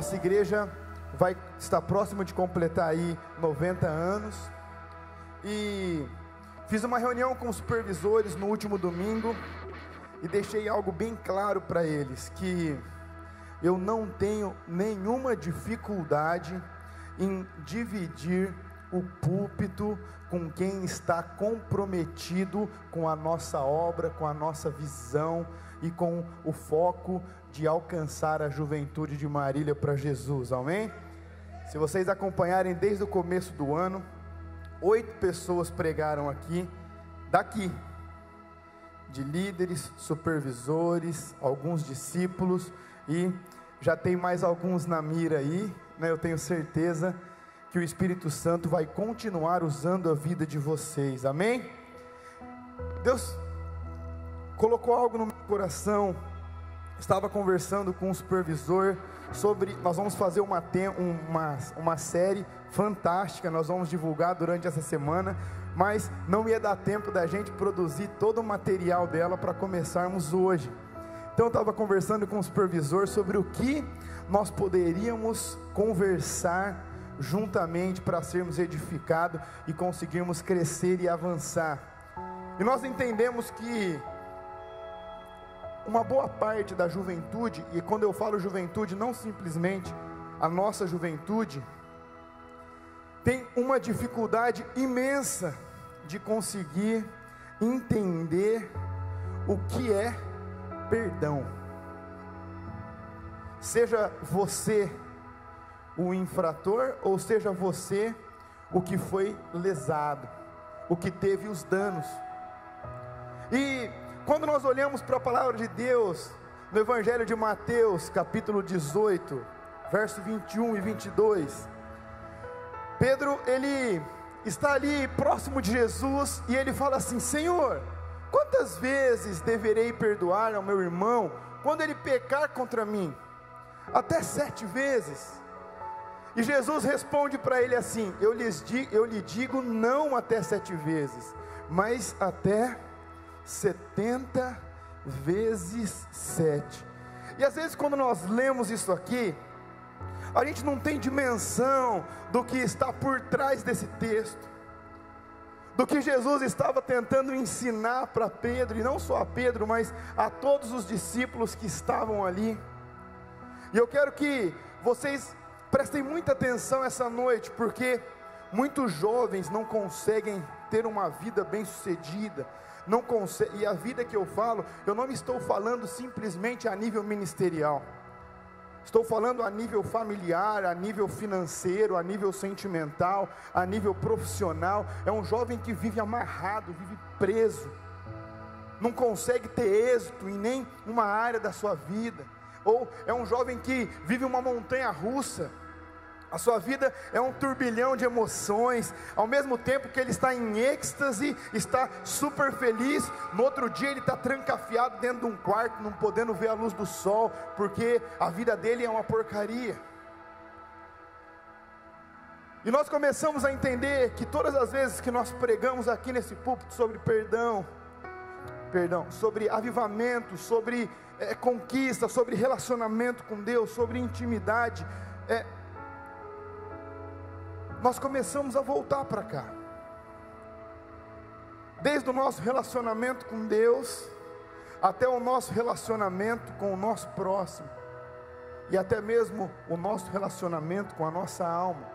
nossa igreja vai estar próximo de completar aí 90 anos, e fiz uma reunião com os supervisores no último domingo, e deixei algo bem claro para eles, que eu não tenho nenhuma dificuldade em dividir o púlpito com quem está comprometido com a nossa obra, com a nossa visão e com o foco de alcançar a juventude de Marília para Jesus, amém? Se vocês acompanharem desde o começo do ano, 8 pessoas pregaram aqui, daqui, de líderes, supervisores, alguns discípulos, e já tem mais alguns na mira aí, né? Eu tenho certeza que o Espírito Santo vai continuar usando a vida de vocês, amém? Deus colocou algo no meu coração. Estava conversando com o supervisor sobre, nós vamos fazer uma série fantástica, nós vamos divulgar durante essa semana, mas não ia dar tempo da gente produzir todo o material dela para começarmos hoje. Então eu estava conversando com o supervisor sobre o que nós poderíamos conversar juntamente para sermos edificados e conseguirmos crescer e avançar. E nós entendemos que uma boa parte da juventude, e quando eu falo juventude, não simplesmente a nossa juventude, tem uma dificuldade imensa de conseguir entender o que é perdão. Seja você o infrator, ou seja você o que foi lesado, o que teve os danos. E quando nós olhamos para a palavra de Deus, no Evangelho de Mateus, capítulo 18, verso 21 e 22, Pedro, ele está ali próximo de Jesus, e ele fala assim: Senhor, quantas vezes deverei perdoar ao meu irmão, quando ele pecar contra mim? Até 7 vezes? E Jesus responde para ele assim: eu lhe digo não até 7 vezes, mas até 70 vezes 7. E às vezes quando nós lemos isso aqui, a gente não tem dimensão do que está por trás desse texto, do que Jesus estava tentando ensinar para Pedro, e não só a Pedro, mas a todos os discípulos que estavam ali. E eu quero que vocês prestem muita atenção essa noite, porque muitos jovens não conseguem ter uma vida bem sucedida, não conseguem, e a vida que eu falo, eu não estou falando simplesmente a nível ministerial, estou falando a nível familiar, a nível financeiro, a nível sentimental, a nível profissional. É um jovem que vive amarrado, vive preso, não consegue ter êxito em nem uma área da sua vida, ou é um jovem que vive uma montanha russa. A sua vida é um turbilhão de emoções. Ao mesmo tempo que ele está em êxtase, está super feliz, no outro dia ele está trancafiado dentro de um quarto, não podendo ver a luz do sol, porque a vida dele é uma porcaria. E nós começamos a entender que todas as vezes que nós pregamos aqui nesse púlpito sobre perdão, sobre avivamento, sobre conquista, sobre relacionamento com Deus, sobre intimidade, nós começamos a voltar para cá, desde o nosso relacionamento com Deus, até o nosso relacionamento com o nosso próximo, e até mesmo o nosso relacionamento com a nossa alma.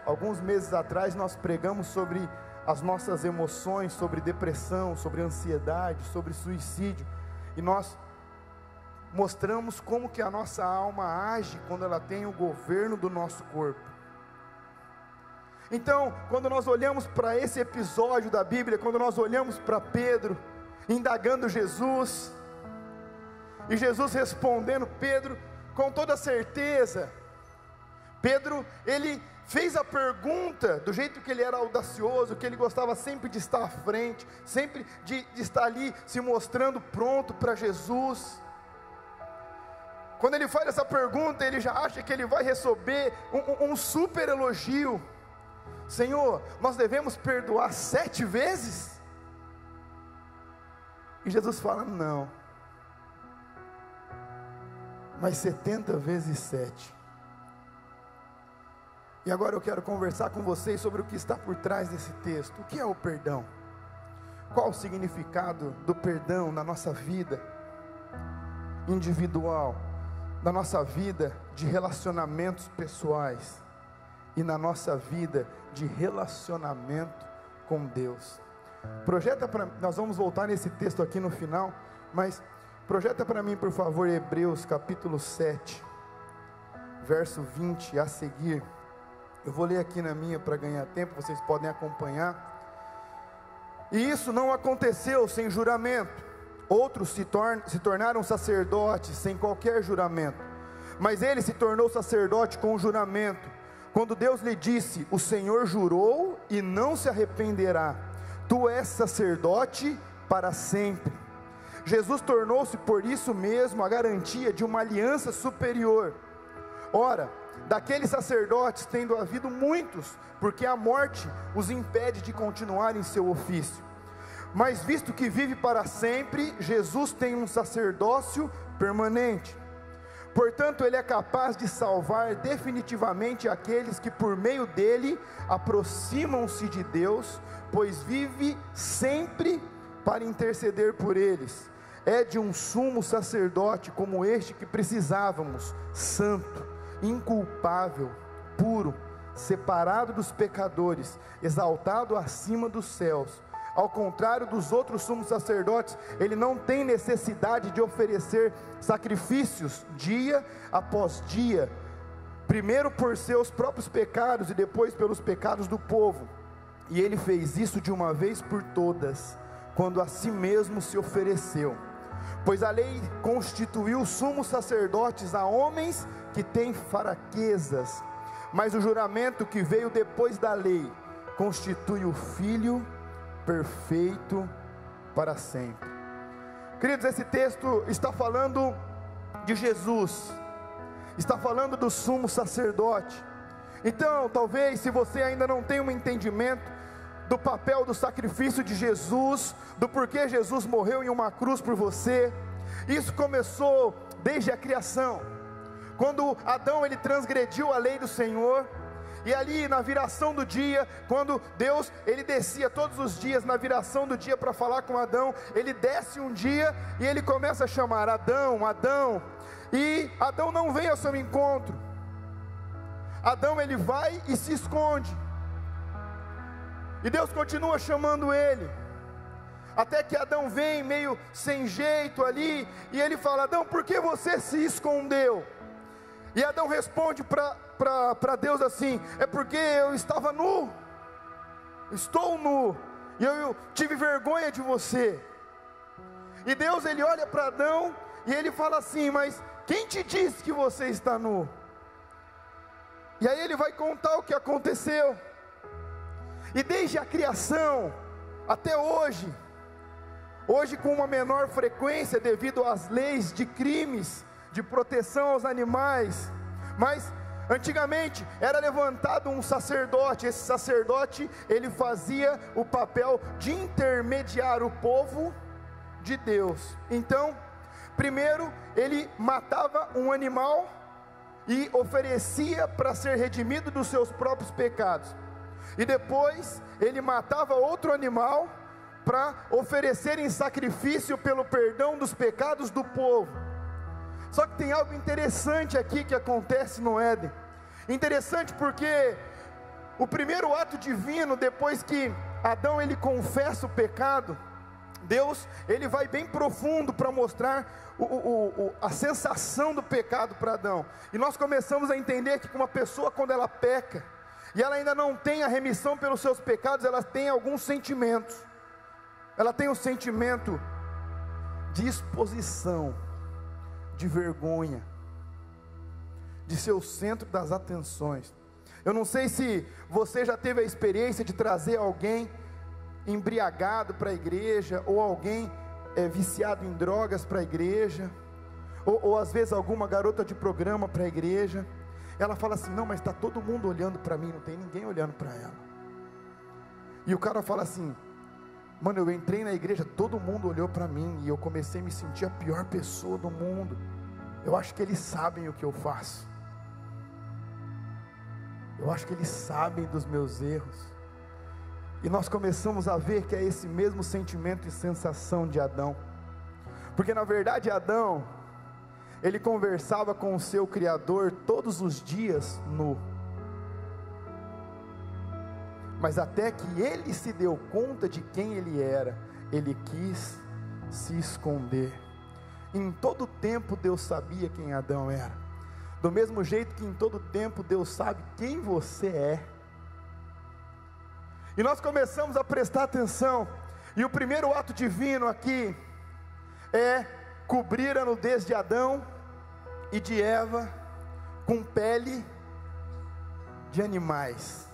Alguns meses atrás nós pregamos sobre as nossas emoções, sobre depressão, sobre ansiedade, sobre suicídio, e nós mostramos como que a nossa alma age quando ela tem o governo do nosso corpo. Então, quando nós olhamos para esse episódio da Bíblia, quando nós olhamos para Pedro, indagando Jesus, e Jesus respondendo Pedro, com toda certeza, Pedro, ele fez a pergunta, do jeito que ele era audacioso, que ele gostava sempre de estar à frente, sempre de estar ali, se mostrando pronto para Jesus. Quando ele faz essa pergunta, ele já acha que ele vai receber um super elogio. Senhor, nós devemos perdoar 7 vezes? E Jesus fala: não, mas 70 vezes 7. E agora eu quero conversar com vocês sobre o que está por trás desse texto. O que é o perdão? Qual o significado do perdão na nossa vida individual, na nossa vida de relacionamentos pessoais e na nossa vida de relacionamento com Deus? Nós vamos voltar nesse texto aqui no final, mas projeta para mim, por favor, Hebreus capítulo 7, verso 20 a seguir. Eu vou ler aqui na minha para ganhar tempo, vocês podem acompanhar. E isso não aconteceu sem juramento. Outros se tornaram sacerdotes sem qualquer juramento, mas ele se tornou sacerdote com juramento, quando Deus lhe disse: o Senhor jurou e não se arrependerá, tu és sacerdote para sempre. Jesus tornou-se por isso mesmo a garantia de uma aliança superior. Ora, daqueles sacerdotes tendo havido muitos, porque a morte os impede de continuar em seu ofício. Mas visto que vive para sempre, Jesus tem um sacerdócio permanente. Portanto, ele é capaz de salvar definitivamente aqueles que por meio dele aproximam-se de Deus, pois vive sempre para interceder por eles. É de um sumo sacerdote como este que precisávamos, santo, inculpável, puro, separado dos pecadores, exaltado acima dos céus. Ao contrário dos outros sumos sacerdotes, ele não tem necessidade de oferecer sacrifícios dia após dia, primeiro por seus próprios pecados e depois pelos pecados do povo. E ele fez isso de uma vez por todas, quando a si mesmo se ofereceu. Pois a lei constituiu sumos sacerdotes a homens que têm fraquezas, mas o juramento que veio depois da lei constitui o Filho perfeito para sempre. Queridos, esse texto está falando de Jesus, está falando do sumo sacerdote. Então, talvez, se você ainda não tem um entendimento do papel do sacrifício de Jesus, do porquê Jesus morreu em uma cruz por você, isso começou desde a criação, quando Adão ele transgrediu a lei do Senhor. E ali na viração do dia, quando Deus ele descia todos os dias na viração do dia para falar com Adão, ele desce um dia e ele começa a chamar: Adão, Adão, e Adão não vem ao seu encontro. Adão ele vai e se esconde, e Deus continua chamando ele, até que Adão vem meio sem jeito ali, e ele fala: Adão, por que você se escondeu? E Adão responde para Deus assim: é porque eu estava nu, estou nu, e eu tive vergonha de você. E Deus ele olha para Adão e ele fala assim: mas quem te disse que você está nu? E aí ele vai contar o que aconteceu. E desde a criação até hoje com uma menor frequência devido às leis de crimes, de proteção aos animais, mas antigamente era levantado um sacerdote. Esse sacerdote ele fazia o papel de intermediar o povo de Deus. Então, primeiro ele matava um animal e oferecia para ser redimido dos seus próprios pecados, e depois ele matava outro animal para oferecer em sacrifício pelo perdão dos pecados do povo. Só que tem algo interessante aqui que acontece no Éden. Interessante porque o primeiro ato divino, depois que Adão ele confessa o pecado, Deus ele vai bem profundo para mostrar a sensação do pecado para Adão. E nós começamos a entender que uma pessoa, quando ela peca e ela ainda não tem a remissão pelos seus pecados, ela tem alguns sentimentos. Ela tem o sentimento de exposição, de vergonha, de ser o centro das atenções. Eu não sei se você já teve a experiência de trazer alguém embriagado para a igreja, ou alguém viciado em drogas para a igreja, ou às vezes alguma garota de programa para a igreja. Ela fala assim: não, mas está todo mundo olhando para mim, não tem ninguém olhando para ela. E o cara fala assim: mano, eu entrei na igreja, todo mundo olhou para mim, e eu comecei a me sentir a pior pessoa do mundo. Eu acho que eles sabem o que eu faço. Eu acho que eles sabem dos meus erros. E nós começamos a ver que é esse mesmo sentimento e sensação de Adão. Porque na verdade Adão, ele conversava com o seu Criador todos os dias nu. Mas até que ele se deu conta de quem ele era, ele quis se esconder. Em todo tempo Deus sabia quem Adão era. Do mesmo jeito que em todo tempo Deus sabe quem você é. E nós começamos a prestar atenção. E o primeiro ato divino aqui é cobrir a nudez de Adão e de Eva com pele de animais.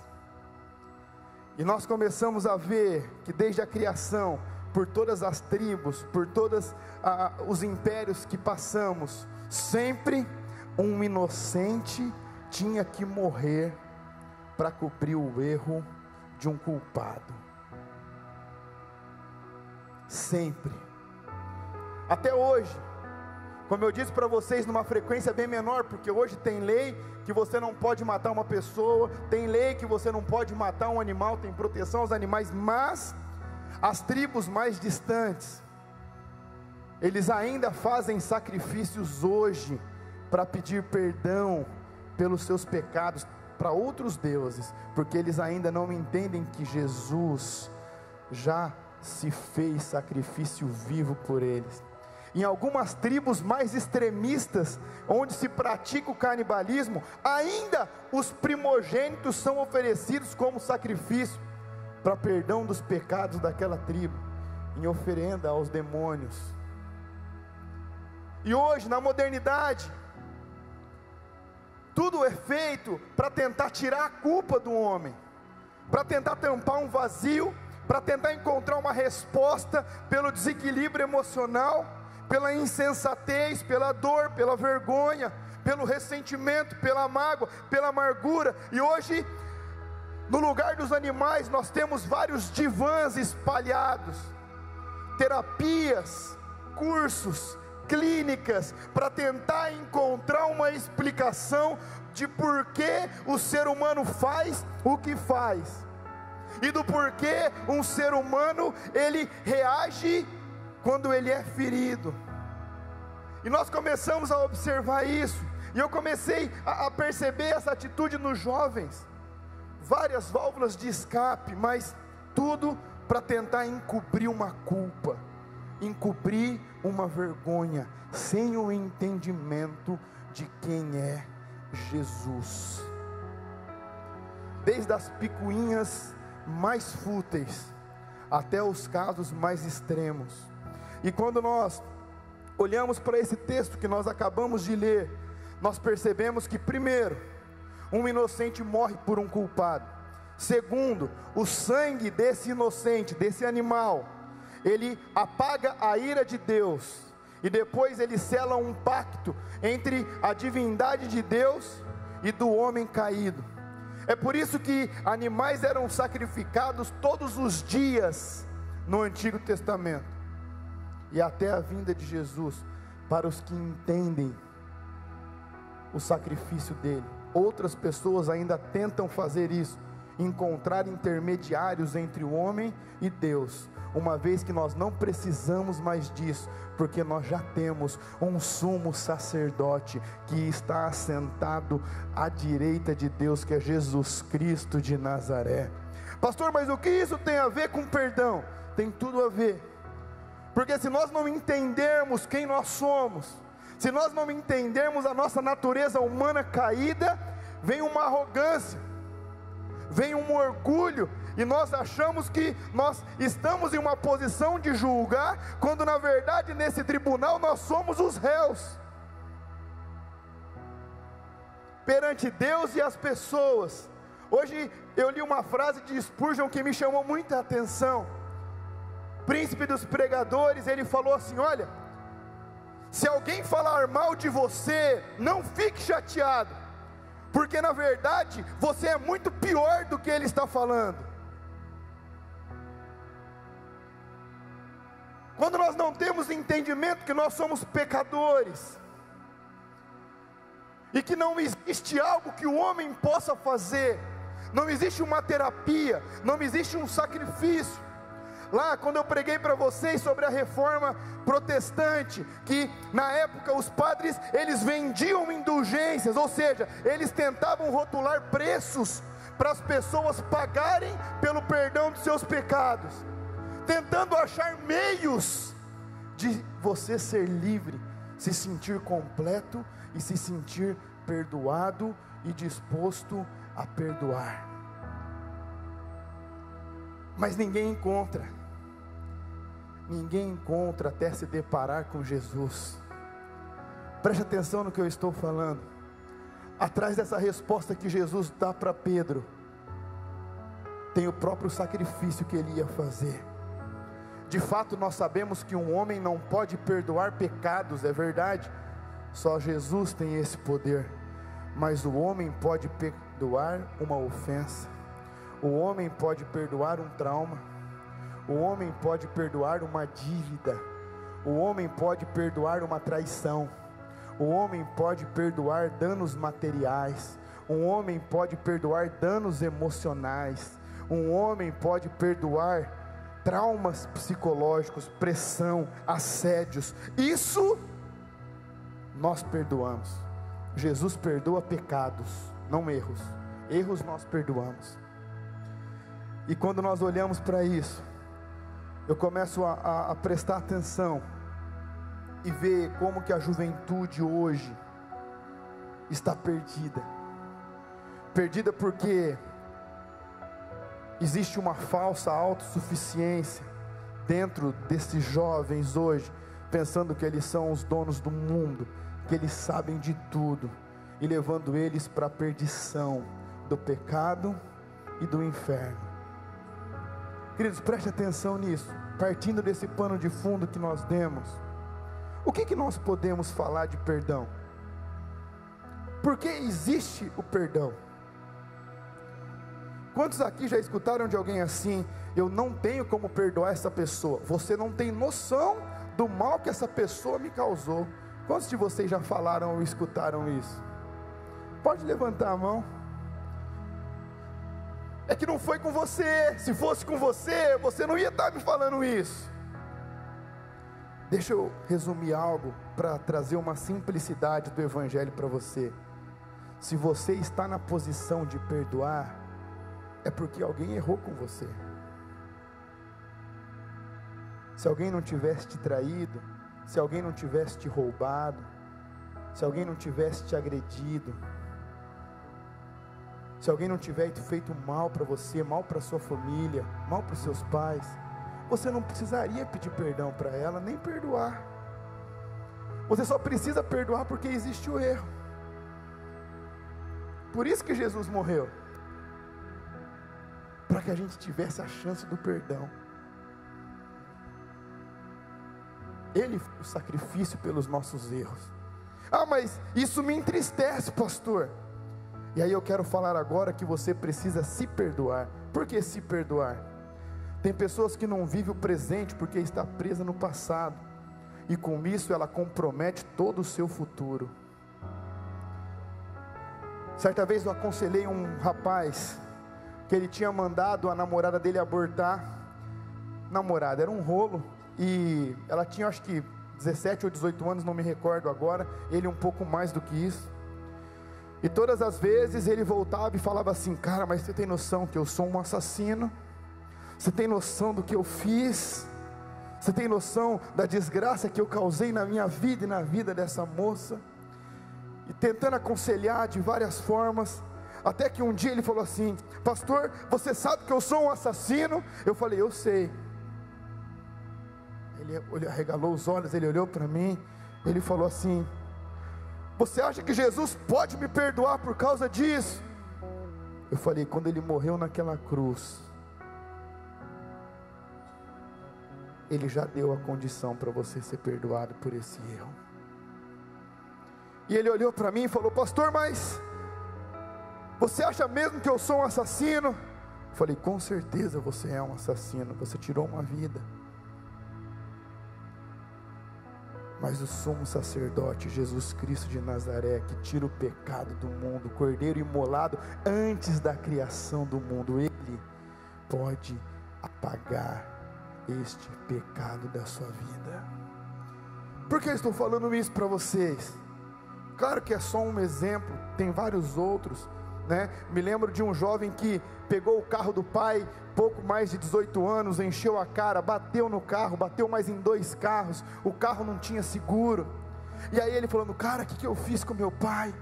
E nós começamos a ver que desde a criação, por todas as tribos, por todos os impérios que passamos, sempre um inocente tinha que morrer para cobrir o erro de um culpado. Sempre. Até hoje, como eu disse para vocês, numa frequência bem menor, porque hoje tem lei que você não pode matar uma pessoa, tem lei que você não pode matar um animal, tem proteção aos animais, mas as tribos mais distantes, eles ainda fazem sacrifícios hoje, para pedir perdão pelos seus pecados, para outros deuses, porque eles ainda não entendem que Jesus já se fez sacrifício vivo por eles. Em algumas tribos mais extremistas, onde se pratica o canibalismo, ainda os primogênitos são oferecidos como sacrifício, para perdão dos pecados daquela tribo, em oferenda aos demônios. E hoje, na modernidade, tudo é feito para tentar tirar a culpa do homem, para tentar tampar um vazio, para tentar encontrar uma resposta pelo desequilíbrio emocional, pela insensatez, pela dor, pela vergonha, pelo ressentimento, pela mágoa, pela amargura. E hoje, no lugar dos animais, nós temos vários divãs espalhados, terapias, cursos, clínicas, para tentar encontrar uma explicação de por que o ser humano faz o que faz, e do porquê um ser humano, ele reage quando ele é ferido. E nós começamos a observar isso, e eu comecei a perceber essa atitude nos jovens, várias válvulas de escape, mas tudo para tentar encobrir uma culpa, encobrir uma vergonha, sem o entendimento de quem é Jesus. Desde as picuinhas mais fúteis até os casos mais extremos. E quando nós olhamos para esse texto que nós acabamos de ler, nós percebemos que, primeiro, um inocente morre por um culpado. Segundo, o sangue desse inocente, desse animal, ele apaga a ira de Deus, e depois ele sela um pacto entre a divindade de Deus e do homem caído. É por isso que animais eram sacrificados todos os dias no Antigo Testamento, e até a vinda de Jesus, para os que entendem o sacrifício dele. Outras pessoas ainda tentam fazer isso, encontrar intermediários entre o homem e Deus, uma vez que nós não precisamos mais disso, porque nós já temos um sumo sacerdote que está assentado à direita de Deus, que é Jesus Cristo de Nazaré. Pastor, mas o que isso tem a ver com perdão? Tem tudo a ver, porque se nós não entendermos quem nós somos, se nós não entendermos a nossa natureza humana caída, vem uma arrogância, vem um orgulho, e nós achamos que nós estamos em uma posição de julgar, quando na verdade nesse tribunal nós somos os réus perante Deus e as pessoas. Hoje eu li uma frase de Spurgeon que me chamou muita atenção. Príncipe dos pregadores, ele falou assim: olha, se alguém falar mal de você, não fique chateado, porque na verdade você é muito pior do que ele está falando. Quando nós não temos entendimento que nós somos pecadores, e que não existe algo que o homem possa fazer, não existe uma terapia, não existe um sacrifício. Lá quando eu preguei para vocês sobre a reforma protestante, que na época os padres, eles vendiam indulgências, ou seja, eles tentavam rotular preços para as pessoas pagarem pelo perdão de seus pecados, tentando achar meios de você ser livre, se sentir completo e se sentir perdoado e disposto a perdoar. Mas ninguém encontra até se deparar com Jesus. Preste atenção no que eu estou falando. Atrás dessa resposta que Jesus dá para Pedro, tem o próprio sacrifício que ele ia fazer. De fato, nós sabemos que um homem não pode perdoar pecados, é verdade, só Jesus tem esse poder. Mas o homem pode perdoar uma ofensa, o homem pode perdoar um trauma, o homem pode perdoar uma dívida, o homem pode perdoar uma traição, o homem pode perdoar danos materiais, um homem pode perdoar danos emocionais, um homem pode perdoar traumas psicológicos, pressão, assédios. Isso nós perdoamos. Jesus perdoa pecados, não erros. Erros nós perdoamos. E quando nós olhamos para isso, eu começo a prestar atenção e ver como que a juventude hoje está perdida. Perdida porque existe uma falsa autossuficiência dentro desses jovens hoje, pensando que eles são os donos do mundo, que eles sabem de tudo, e levando eles para a perdição do pecado e do inferno. Queridos, preste atenção nisso. Partindo desse pano de fundo que nós demos, o que nós podemos falar de perdão? Por que existe o perdão? Quantos aqui já escutaram de alguém assim: eu não tenho como perdoar essa pessoa? Você não tem noção do mal que essa pessoa me causou. Quantos de vocês já falaram ou escutaram isso? Pode levantar a mão. É que não foi com você. Se fosse com você, você não ia estar me falando isso. Deixa eu resumir algo para trazer uma simplicidade do Evangelho para você. Se você está na posição de perdoar, é porque alguém errou com você. Se alguém não tivesse te traído, se alguém não tivesse te roubado, se alguém não tivesse te agredido, se alguém não tivesse feito mal para você, mal para sua família, mal para os seus pais, você não precisaria pedir perdão para ela, nem perdoar. Você só precisa perdoar porque existe o erro. Por isso que Jesus morreu, para que a gente tivesse a chance do perdão. Ele foi o sacrifício pelos nossos erros. Ah, mas isso me entristece, pastor. E aí eu quero falar agora que você precisa se perdoar. Por que se perdoar? Tem pessoas que não vivem o presente porque está presa no passado, e com isso ela compromete todo o seu futuro. Certa vez eu aconselhei um rapaz que ele tinha mandado a namorada dele abortar. Namorada, era um rolo, e ela tinha acho que 17 ou 18 anos, não me recordo agora, ele um pouco mais do que isso. E todas as vezes ele voltava e falava assim: cara, mas você tem noção que eu sou um assassino? Você tem noção do que eu fiz? Você tem noção da desgraça que eu causei na minha vida e na vida dessa moça? E tentando aconselhar de várias formas, até que um dia ele falou assim: pastor, você sabe que eu sou um assassino? Eu falei: eu sei. Ele arregalou os olhos, ele olhou para mim, ele falou assim: você acha que Jesus pode me perdoar por causa disso? Eu falei: quando ele morreu naquela cruz, ele já deu a condição para você ser perdoado por esse erro. E ele olhou para mim e falou: pastor, mas você acha mesmo que eu sou um assassino? Eu falei: com certeza você é um assassino, você tirou uma vida. Mas o sumo sacerdote, Jesus Cristo de Nazaré, que tira o pecado do mundo, o cordeiro imolado antes da criação do mundo, Ele pode apagar este pecado da sua vida. Por que eu estou falando isso para vocês? Claro que é só um exemplo, tem vários outros, né? Me lembro de um jovem que pegou o carro do pai, pouco mais de 18 anos, encheu a cara, bateu no carro, bateu mais em 2 carros, o carro não tinha seguro, e aí ele falando: cara, o que eu fiz com meu pai?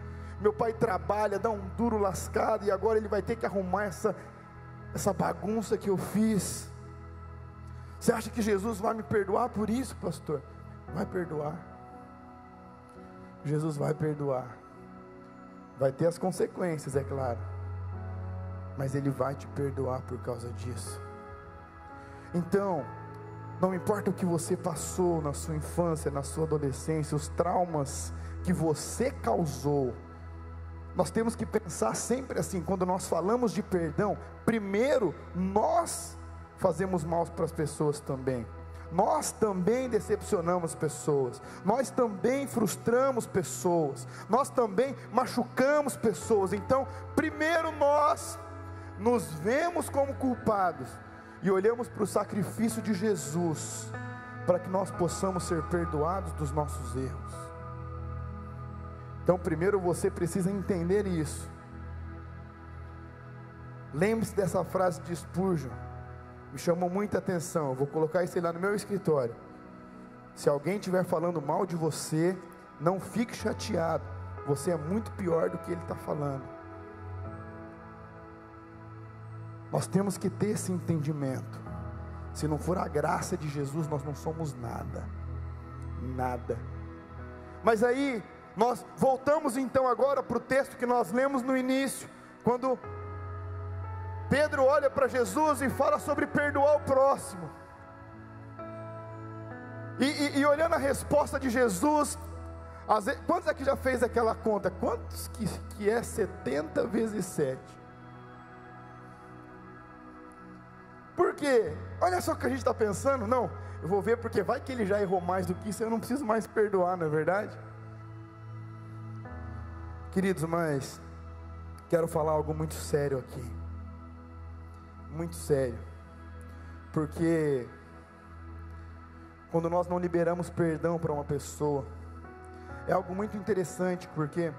Meu pai trabalha, dá um duro lascado, e agora ele vai ter que arrumar essa bagunça que eu fiz. Você acha que Jesus vai me perdoar por isso, pastor? Vai perdoar. Jesus vai perdoar. Vai ter as consequências, é claro, mas Ele vai te perdoar por causa disso. Então, não importa o que você passou na sua infância, na sua adolescência, os traumas que você causou, nós temos que pensar sempre assim: quando nós falamos de perdão, primeiro nós fazemos mal para as pessoas também. Nós também decepcionamos pessoas, nós também frustramos pessoas, nós também machucamos pessoas. Então, primeiro nós nos vemos como culpados e olhamos para o sacrifício de Jesus, para que nós possamos ser perdoados dos nossos erros. Então, primeiro você precisa entender isso. Lembre-se dessa frase de Spurgeon, me chamou muita atenção. Eu vou colocar isso aí lá no meu escritório. Se alguém estiver falando mal de você, não fique chateado, você é muito pior do que ele está falando. Nós temos que ter esse entendimento. Se não for a graça de Jesus, nós não somos nada, nada. Mas aí, nós voltamos então agora para o texto que nós lemos no início, quando Pedro olha para Jesus e fala sobre perdoar o próximo. E olhando a resposta de Jesus, quantos aqui já fez aquela conta? Quantos que é 70 vezes 7? Por quê? Olha só o que a gente está pensando. Não, eu vou ver, porque vai que ele já errou mais do que isso, eu não preciso mais perdoar, não é verdade? Queridos, mas quero falar algo muito sério aqui. Muito sério, porque quando nós não liberamos perdão para uma pessoa, é algo muito interessante, porque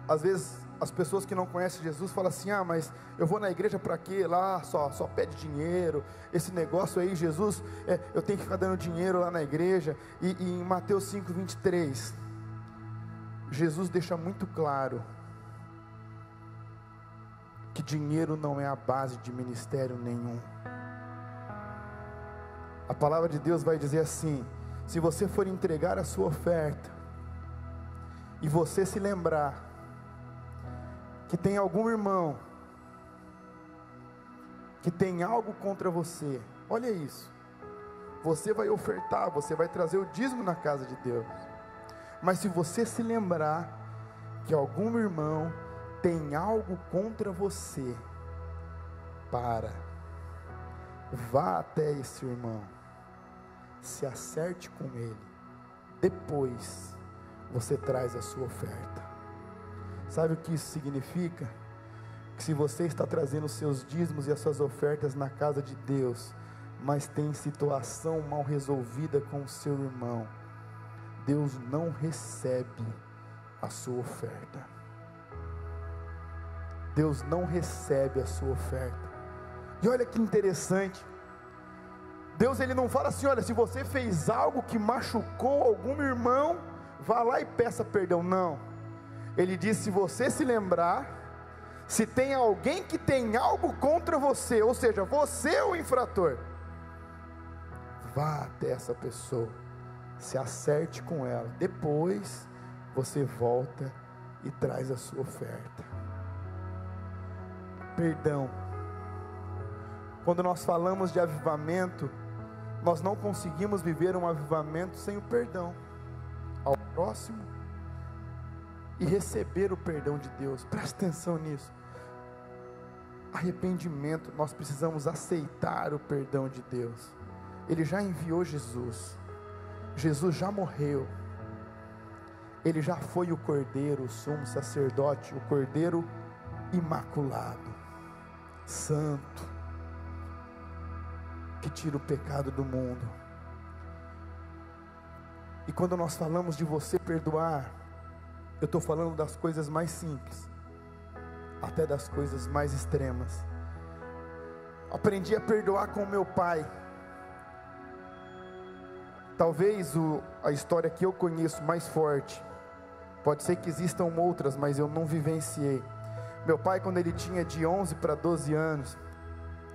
às vezes as pessoas que não conhecem Jesus falam assim: ah, mas eu vou na igreja para quê? Lá só pede dinheiro, esse negócio aí, Jesus, eu tenho que ficar dando dinheiro lá na igreja. E em Mateus 5:23, Jesus deixa muito claro que dinheiro não é a base de ministério nenhum. A palavra de Deus vai dizer assim: se você for entregar a sua oferta, e você se lembrar que tem algum irmão que tem algo contra você, olha isso, você vai ofertar, você vai trazer o dízimo na casa de Deus. Mas se você se lembrar que algum irmão tem algo contra você, vá até esse irmão, se acerte com ele, depois você traz a sua oferta. Sabe o que isso significa? Que se você está trazendo os seus dízimos e as suas ofertas na casa de Deus, mas tem situação mal resolvida com o seu irmão, Deus não recebe a sua oferta. Deus não recebe a sua oferta. E olha que interessante, Deus ele não fala assim: olha, se você fez algo que machucou algum irmão, vá lá e peça perdão. Não, Ele diz: se você se lembrar, se tem alguém que tem algo contra você, ou seja, você é o infrator, vá até essa pessoa, se acerte com ela, depois você volta e traz a sua oferta. Perdão. Quando nós falamos de avivamento, nós não conseguimos viver um avivamento sem o perdão ao próximo e receber o perdão de Deus. Presta atenção nisso. Arrependimento, nós precisamos aceitar o perdão de Deus. Ele já enviou Jesus. Jesus já morreu. Ele já foi o Cordeiro, o sumo sacerdote, o Cordeiro imaculado, santo, que tira o pecado do mundo. E quando nós falamos de você perdoar, eu estou falando das coisas mais simples, até das coisas mais extremas. Aprendi a perdoar com meu pai. Talvez a história que eu conheço mais forte, pode ser que existam outras, mas eu não vivenciei. Meu pai, quando ele tinha de 11 para 12 anos,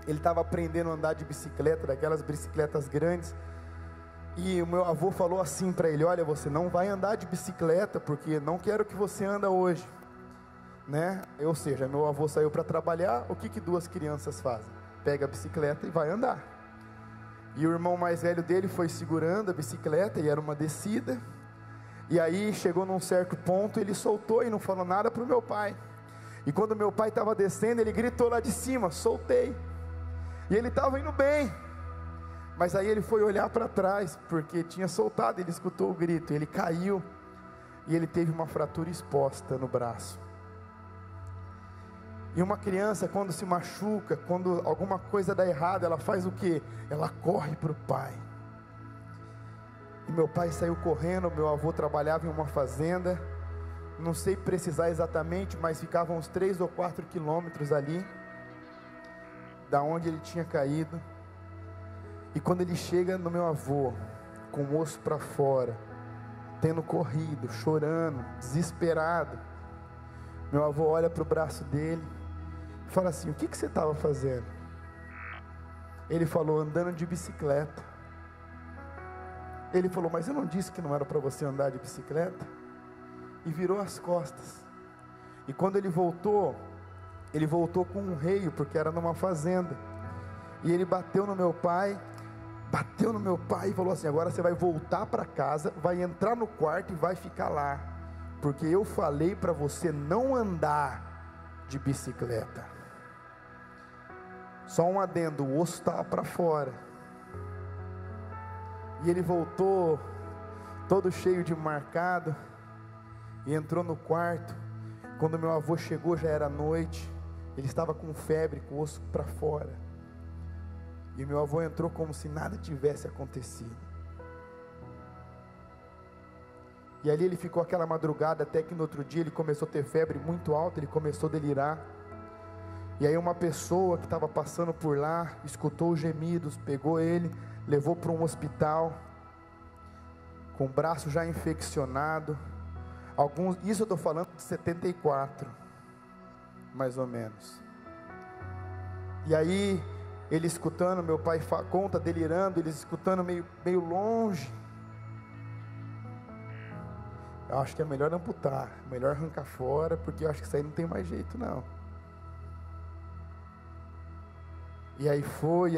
ele estava aprendendo a andar de bicicleta, daquelas bicicletas grandes, e o meu avô falou assim para ele: olha, você não vai andar de bicicleta, porque não quero que você anda hoje, né? Ou seja, meu avô saiu para trabalhar, o que duas crianças fazem? Pega a bicicleta e vai andar. E o irmão mais velho dele foi segurando a bicicleta, e era uma descida, e aí chegou num certo ponto, ele soltou e não falou nada para o meu pai. E quando meu pai estava descendo, ele gritou lá de cima: soltei. E ele estava indo bem, mas aí ele foi olhar para trás, porque tinha soltado, ele escutou o grito, ele caiu, e ele teve uma fratura exposta no braço. E uma criança, quando se machuca, quando alguma coisa dá errado, ela faz o quê? Ela corre para o pai. E meu pai saiu correndo. Meu avô trabalhava em uma fazenda, não sei precisar exatamente, mas ficavam uns 3 ou 4 quilômetros ali, da onde ele tinha caído. E quando ele chega no meu avô, com o osso para fora, tendo corrido, chorando, desesperado, meu avô olha para o braço dele e fala assim: o que você estava fazendo? Ele falou: andando de bicicleta. Ele falou: mas eu não disse que não era para você andar de bicicleta? E virou as costas. E quando ele voltou com um reio, porque era numa fazenda. E ele bateu no meu pai e falou assim: agora você vai voltar para casa, vai entrar no quarto e vai ficar lá, porque eu falei para você não andar de bicicleta. Só um adendo, o osso estava para fora. E ele voltou todo cheio de marcado e entrou no quarto. Quando meu avô chegou, já era noite. Ele estava com febre, com o osso para fora. E meu avô entrou como se nada tivesse acontecido. E ali ele ficou aquela madrugada, até que no outro dia ele começou a ter febre muito alta, ele começou a delirar. E aí uma pessoa que estava passando por lá, escutou os gemidos, pegou ele, levou para um hospital, com o braço já infeccionado. Isso eu estou falando de 74, mais ou menos. E aí, ele escutando, meu pai conta, delirando, eles escutando meio longe. Eu acho que é melhor amputar, melhor arrancar fora, porque eu acho que isso aí não tem mais jeito não. E aí foi.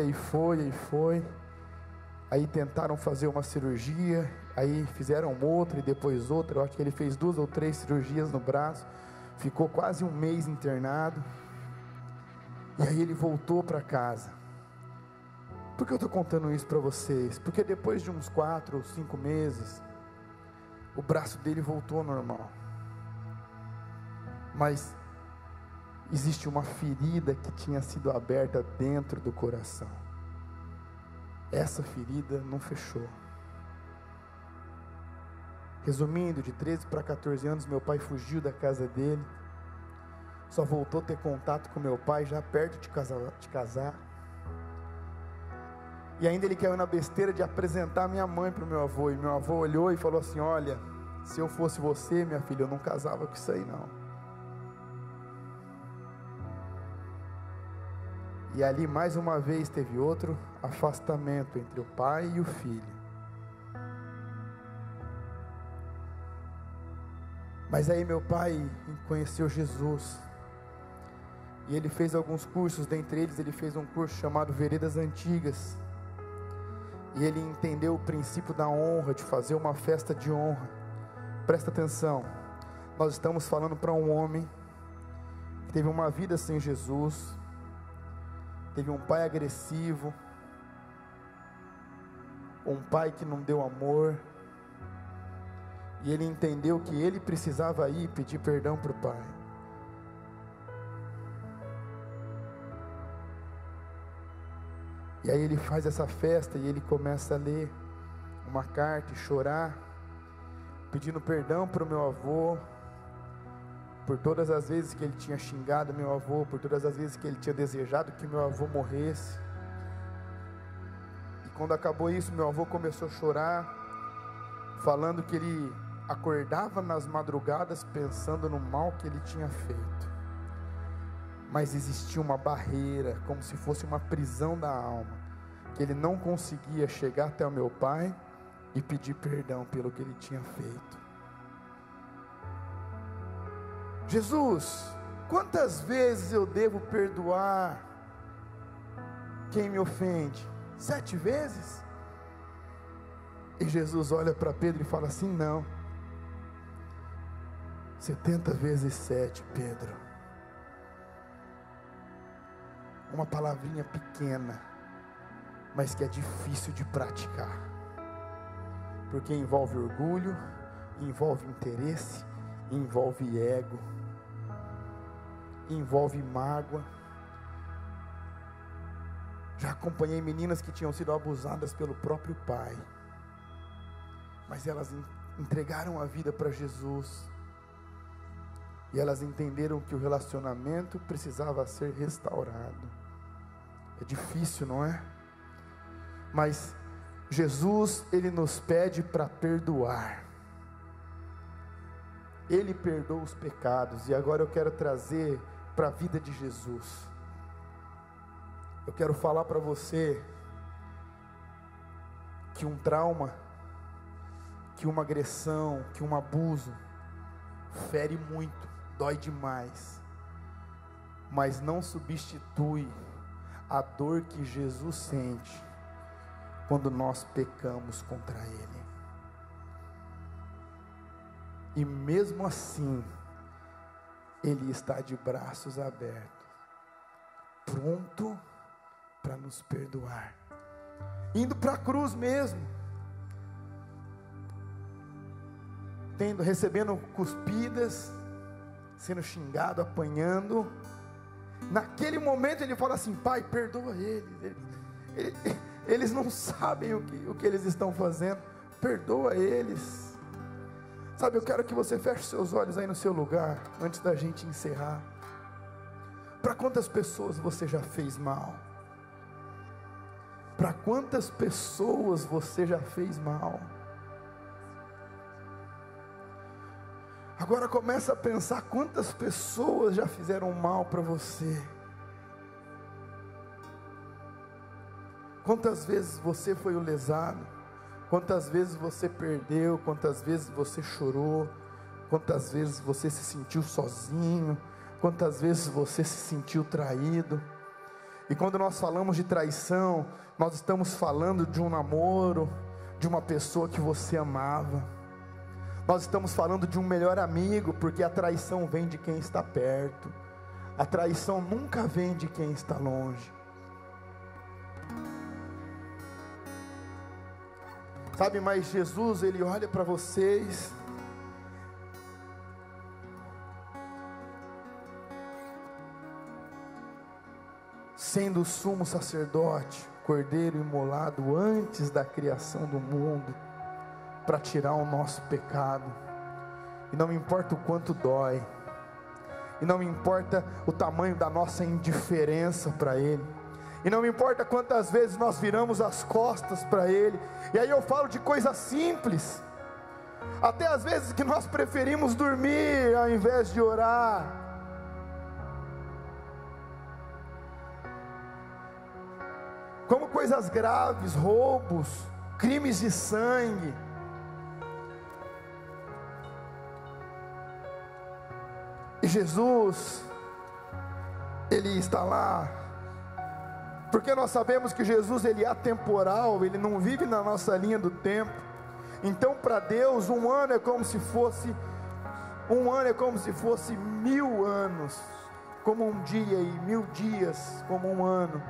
Aí tentaram fazer uma cirurgia, aí fizeram outra e depois outra. Eu acho que ele fez 2 ou 3 cirurgias no braço, ficou quase 1 mês internado. E aí ele voltou para casa. Por que eu estou contando isso para vocês? Porque depois de uns 4 ou 5 meses, o braço dele voltou ao normal. Mas existe uma ferida que tinha sido aberta dentro do coração. Essa ferida não fechou. Resumindo, de 13 para 14 anos, meu pai fugiu da casa dele. Só voltou a ter contato com meu pai já perto de casar. E ainda ele caiu na besteira de apresentar minha mãe para o meu avô. E meu avô olhou e falou assim: olha, se eu fosse você, minha filha, eu não casava com isso aí não. E ali mais uma vez teve outro afastamento entre o pai e o filho. Mas aí meu pai conheceu Jesus. E ele fez alguns cursos, dentre eles ele fez um curso chamado Veredas Antigas. E ele entendeu o princípio da honra, de fazer uma festa de honra. Presta atenção, nós estamos falando para um homem que teve uma vida sem Jesus, teve um pai agressivo, um pai que não deu amor, E ele entendeu que ele precisava ir pedir perdão para o pai. E aí ele faz essa festa e ele começa a ler uma carta e chorar, pedindo perdão para o meu avô, por todas as vezes que ele tinha xingado meu avô, por todas as vezes que ele tinha desejado que meu avô morresse. E quando acabou isso, meu avô começou a chorar, falando que ele acordava nas madrugadas pensando no mal que ele tinha feito, mas existia uma barreira, como se fosse uma prisão da alma, que ele não conseguia chegar até o meu pai e pedir perdão pelo que ele tinha feito. Jesus, quantas vezes eu devo perdoar quem me ofende? 7 vezes? E Jesus olha para Pedro e fala assim: não, 70 vezes 7, Pedro. Uma palavrinha pequena, mas que é difícil de praticar, porque envolve orgulho, envolve interesse, envolve ego, envolve mágoa. Já acompanhei meninas que tinham sido abusadas pelo próprio pai, mas elas entregaram a vida para Jesus, e elas entenderam que o relacionamento precisava ser restaurado. É difícil, não é? Mas Jesus, Ele nos pede para perdoar. Ele perdoa os pecados, e agora eu quero trazer para a vida de Jesus. Eu quero falar para você que um trauma, que uma agressão, que um abuso fere muito, dói demais, mas não substitui a dor que Jesus sente quando nós pecamos contra Ele. E mesmo assim, Ele está de braços abertos, pronto para nos perdoar, indo para a cruz mesmo, recebendo cuspidas, sendo xingado, apanhando. Naquele momento Ele fala assim: Pai, perdoa eles, eles não sabem o que eles estão fazendo, perdoa eles. Sabe, eu quero que você feche seus olhos aí no seu lugar, antes da gente encerrar. Para quantas pessoas você já fez mal? Para quantas pessoas você já fez mal? Agora começa a pensar quantas pessoas já fizeram mal para você. Quantas vezes você foi o lesado? Quantas vezes você perdeu? Quantas vezes você chorou? Quantas vezes você se sentiu sozinho? Quantas vezes você se sentiu traído? E quando nós falamos de traição, nós estamos falando de um namoro, de uma pessoa que você amava. Nós estamos falando de um melhor amigo, porque a traição vem de quem está perto. A traição nunca vem de quem está longe. Sabe, mas Jesus, Ele olha para vocês, sendo o sumo sacerdote, cordeiro imolado antes da criação do mundo, para tirar o nosso pecado. E não me importa o quanto dói, e não me importa o tamanho da nossa indiferença para Ele, e não me importa quantas vezes nós viramos as costas para Ele. E aí eu falo de coisas simples, até às vezes que nós preferimos dormir ao invés de orar. Como coisas graves, roubos, crimes de sangue. E Jesus, Ele está lá, porque nós sabemos que Jesus, Ele é atemporal, Ele não vive na nossa linha do tempo. Então para Deus um ano é como se fosse 1000 anos, como um dia, e 1000 dias como um ano.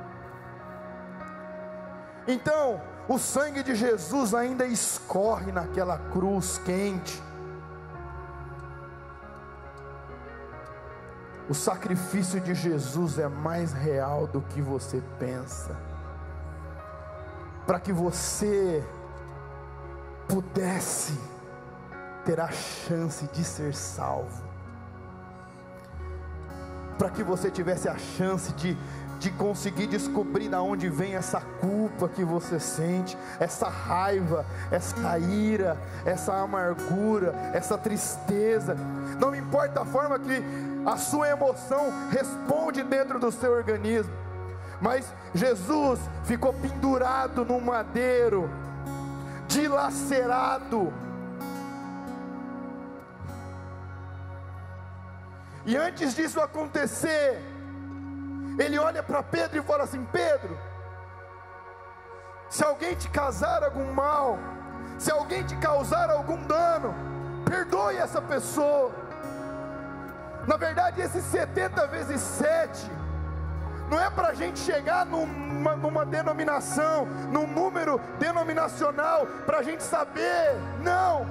Então o sangue de Jesus ainda escorre naquela cruz quente, O sacrifício de Jesus é mais real do que você pensa. Para que você pudesse ter a chance de ser salvo, para que você tivesse a chance de conseguir descobrir de onde vem essa culpa que você sente, essa raiva, essa ira, essa amargura, essa tristeza. Não importa a forma que a sua emoção responde dentro do seu organismo, mas Jesus ficou pendurado no madeiro, dilacerado. E antes disso acontecer, ele olha para Pedro e fala assim: Pedro, se alguém te causar algum mal, se alguém te causar algum dano, perdoe essa pessoa. Na verdade, esses 70 vezes 7 não é para a gente chegar numa denominação, num número denominacional, para a gente saber, não.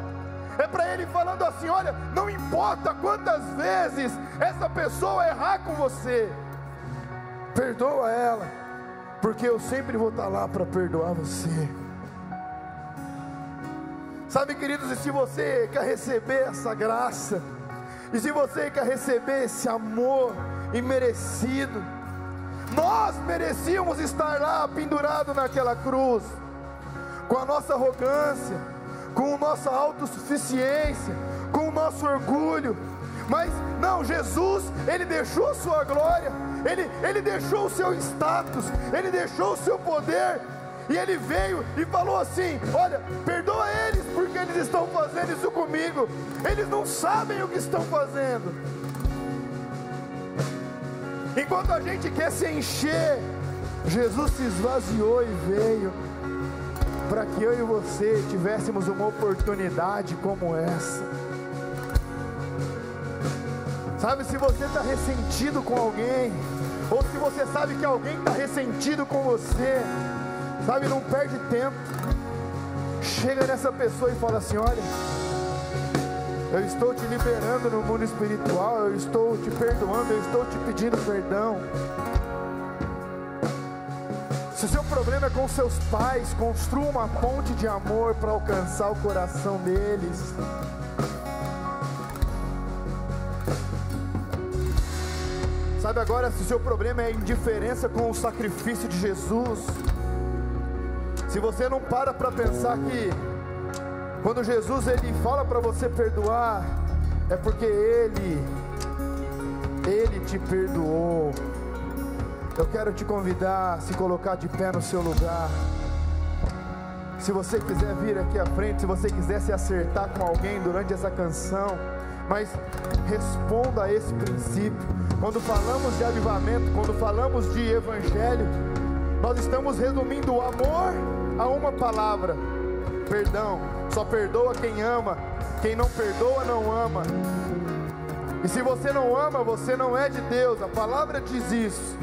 É para ele falando assim: olha, não importa quantas vezes essa pessoa errar com você, perdoa ela, porque eu sempre vou estar lá para perdoar você. Sabe, queridos, e se você quer receber essa graça, e se você quer receber esse amor imerecido, nós merecíamos estar lá pendurado naquela cruz, com a nossa arrogância, com a nossa autossuficiência, com o nosso orgulho. Mas não, Jesus, Ele deixou sua glória, Ele deixou o seu status, Ele deixou o seu poder, e Ele veio e falou assim: olha, perdoa eles, porque eles estão fazendo isso comigo, eles não sabem o que estão fazendo. Enquanto a gente quer se encher, Jesus se esvaziou e veio, para que eu e você tivéssemos uma oportunidade como essa. Sabe, se você está ressentido com alguém, ou se você sabe que alguém está ressentido com você, sabe, não perde tempo. Chega nessa pessoa e fala assim: olha, eu estou te liberando no mundo espiritual, eu estou te perdoando, eu estou te pedindo perdão. Se o seu problema é com seus pais, construa uma ponte de amor para alcançar o coração deles. Sabe, agora, se o seu problema é indiferença com o sacrifício de Jesus, se você não para pensar que quando Jesus Ele fala para você perdoar, é porque Ele te perdoou. Eu quero te convidar a se colocar de pé no seu lugar. Se você quiser vir aqui à frente, se você quiser se acertar com alguém durante essa canção, mas responda a esse princípio. Quando falamos de avivamento, quando falamos de evangelho, nós estamos resumindo o amor a uma palavra: perdão. Só perdoa quem ama, quem não perdoa não ama. E se você não ama, você não é de Deus, a palavra diz isso.